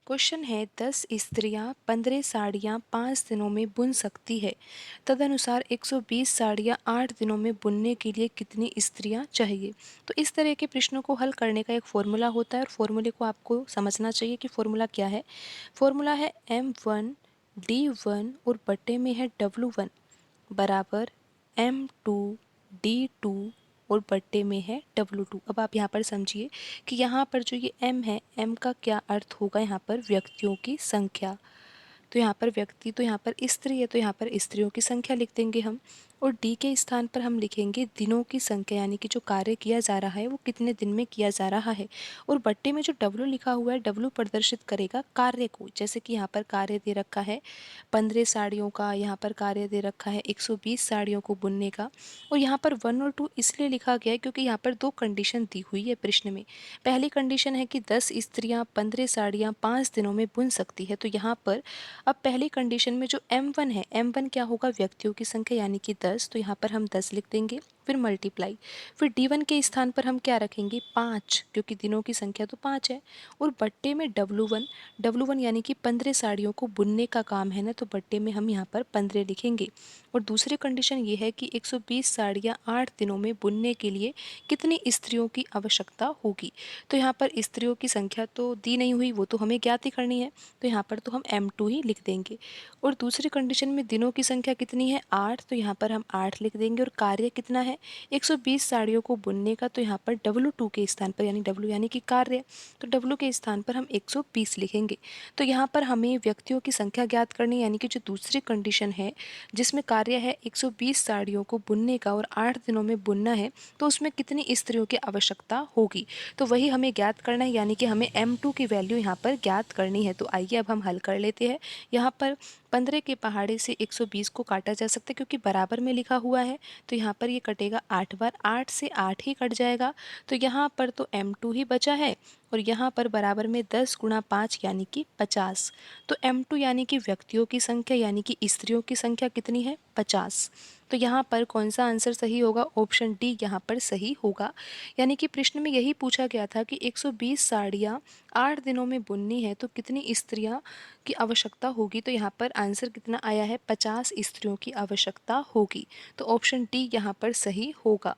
Question है 10 स्त्रियां 15 साड़ियां 5 दिनों में बुन सकती है। तदनुसार 120 साड़ियां 8 दिनों में बुनने के लिए कितनी स्त्रियां चाहिए। तो इस तरह के प्रश्नों को हल करने का एक फॉर्मूला होता है और फॉर्मूले को आपको समझना चाहिए कि फॉर्मूला क्या है। फॉर्मूला है M1 D1 और बट्टे में है W1 बराबर M2 D2 और बट्टे में है W2। अब आप यहाँ पर समझिए कि यहाँ पर जो ये M है, M का क्या अर्थ होगा, यहाँ पर व्यक्तियों की संख्या। तो यहाँ पर व्यक्ति, तो यहाँ पर स्त्री है, तो यहाँ पर स्त्रियों की संख्या लिख देंगे हम। और डी के स्थान पर हम लिखेंगे दिनों की संख्या, यानी कि जो कार्य किया जा रहा है वो कितने दिन में किया जा रहा है। और बट्टे में जो डब्लू लिखा हुआ है, डब्लू प्रदर्शित करेगा कार्य को। जैसे कि यहाँ पर कार्य दे रखा है 15 साड़ियों का, यहाँ पर कार्य दे रखा है 120 साड़ियों को बुनने का। और यहाँ पर 1 और 2 इसलिए लिखा गया है क्योंकि यहाँ पर दो कंडीशन दी हुई है प्रश्न में। पहली कंडीशन है कि 10 स्त्रियाँ 15 साड़ियाँ 5 दिनों में बुन सकती है। तो यहाँ पर अब पहली कंडीशन में जो M1 है, M1 क्या होगा, व्यक्तियों की संख्या यानी कि 10। तो यहाँ पर हम 10 लिख देंगे, फिर मल्टीप्लाई, फिर D1 के स्थान पर हम क्या रखेंगे 5, क्योंकि दिनों की संख्या तो 5 है। और बट्टे में W1 यानी कि 15 साड़ियों को बुनने का काम है ना, तो बट्टे में हम यहाँ पर 15 लिखेंगे। और दूसरी कंडीशन ये है कि 120 साड़ियाँ 8 दिनों में बुनने के लिए कितनी स्त्रियों की आवश्यकता होगी। तो यहाँ पर स्त्रियों की संख्या तो दी नहीं हुई, वो तो हमें ज्ञात ही करनी है, तो यहाँ पर तो हम M2 ही लिख देंगे। और दूसरी कंडीशन में दिनों की संख्या कितनी है 8, तो यहाँ पर हम 8 लिख देंगे। और कार्य कितना है 120 साड़ियों को बुनने का, तो यहाँ पर W2 के स्थान पर, यानी W यानी कि कार्य, तो W के स्थान पर हम 120 लिखेंगे। तो यहाँ पर हमें व्यक्तियों की संख्या ज्ञात करनी है, यानी कि जो दूसरी कंडीशन है जिसमें कार्य है 120 साड़ियों को बुनने का और 8 दिनों में बुनना है, तो उसमें कितनी स्त्रियों की आवश्यकता होगी, तो वही हमें ज्ञात करना है, यानी कि हमें M2 की वैल्यू यहाँ पर ज्ञात करनी है। तो आइए अब हम हल कर लेते हैं। यहाँ पर 15 के पहाड़े से 120 को काटा जा सकता है क्योंकि बराबर में लिखा हुआ है, तो यहाँ पर ये कटेगा 8 बार, 8 से 8 ही कट जाएगा। तो यहाँ पर तो M2 ही बचा है। और यहाँ पर बराबर में 10 गुणा 5 यानी कि 50। तो M2 यानी कि व्यक्तियों की संख्या, यानी कि स्त्रियों की संख्या कितनी है 50। तो यहाँ पर कौन सा आंसर सही होगा, ऑप्शन डी यहाँ पर सही होगा। यानी कि प्रश्न में यही पूछा गया था कि 120 साड़ियाँ 8 दिनों में बुननी है तो कितनी स्त्रियाँ की आवश्यकता होगी। तो यहाँ पर आंसर कितना आया है 50 स्त्रियों की आवश्यकता होगी। तो ऑप्शन डी यहाँ पर सही होगा।